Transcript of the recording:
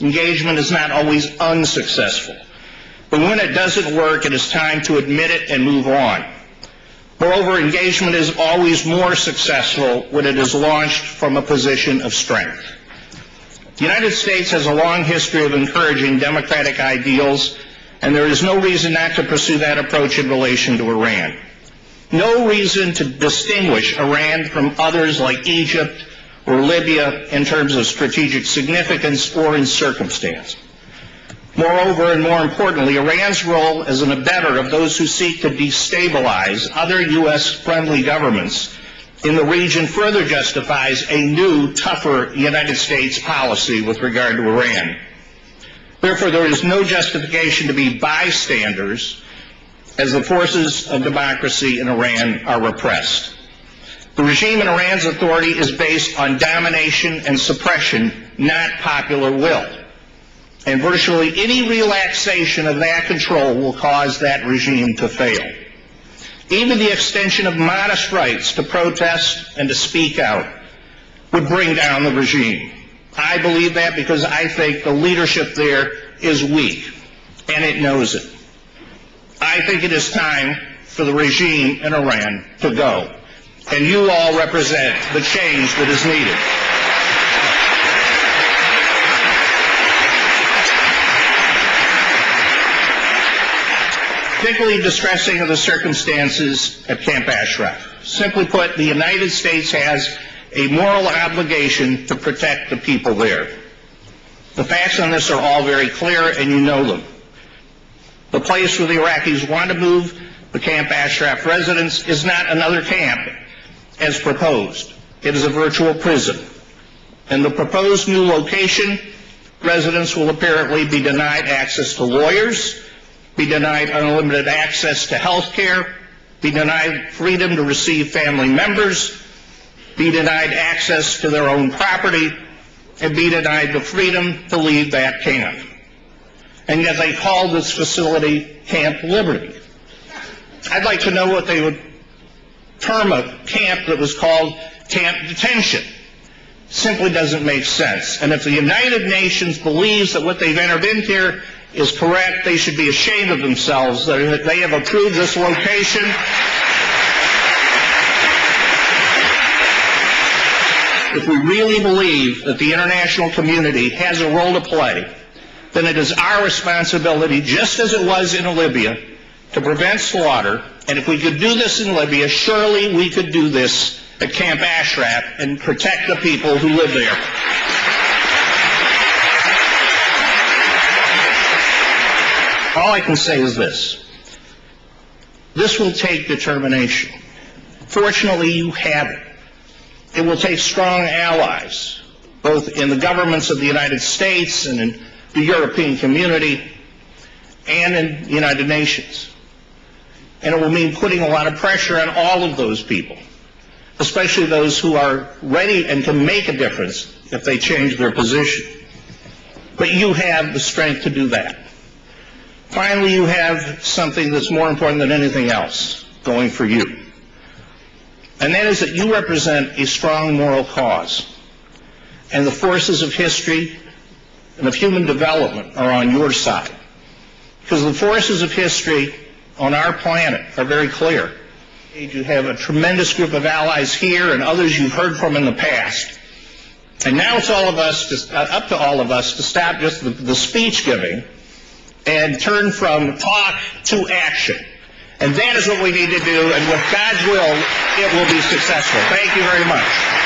Engagement is not always unsuccessful. But when it doesn't work, it is time to admit it and move on. Moreover, engagement is always more successful when it is launched from a position of strength. The United States has a long history of encouraging democratic ideals, and there is no reason not to pursue that approach in relation to Iran. No reason to distinguish Iran from others like Egypt or Libya in terms of strategic significance or in circumstance. Moreover, and more importantly, Iran's role as an abettor of those who seek to destabilize other U.S.-friendly governments in the region further justifies a new, tougher United States policy with regard to Iran. Therefore, there is no justification to be bystanders as the forces of democracy in Iran are repressed. The regime in Iran's authority is based on domination and suppression, not popular will. And virtually any relaxation of that control will cause that regime to fail. Even the extension of modest rights to protest and to speak out would bring down the regime. I believe that because I think the leadership there is weak, and it knows it. I think it is time for the regime in Iran to go, and you all represent the change that is needed. Particularly distressing are the circumstances at Camp Ashraf. Simply put, the United States has a moral obligation to protect the people there. The facts on this are all very clear, and you know them. The place where the Iraqis want to move the Camp Ashraf residents is not another camp, as proposed. It is a virtual prison. In the proposed new location, residents will apparently be denied access to lawyers, be denied unlimited access to health care, be denied freedom to receive family members, be denied access to their own property, and be denied the freedom to leave that camp. And yet they call this facility Camp Liberty. I'd like to know what they would term a camp that was called Camp Detention. Simply doesn't make sense. And if the United Nations believes that what they've entered into here is correct, they should be ashamed of themselves that they have approved this location. If we really believe that the international community has a role to play, then it is our responsibility, just as it was in Libya, to prevent slaughter. And if we could do this in Libya, surely we could do this at Camp Ashraf and protect the people who live there. All I can say is this. This will take determination. Fortunately, you have it. It will take strong allies, both in the governments of the United States and in the European community and in the United Nations. And it will mean putting a lot of pressure on all of those people, especially those who are ready and can make a difference if they change their position. But you have the strength to do that. Finally, you have something that's more important than anything else going for you. And that is that you represent a strong moral cause. And the forces of history and of human development are on your side. Because the forces of history on our planet are very clear. You have a tremendous group of allies here and others you've heard from in the past. And now it's all of us, up to all of us, to stop just the speech giving and turn from talk to action. And that is what we need to do, and with God's will, it will be successful. Thank you very much.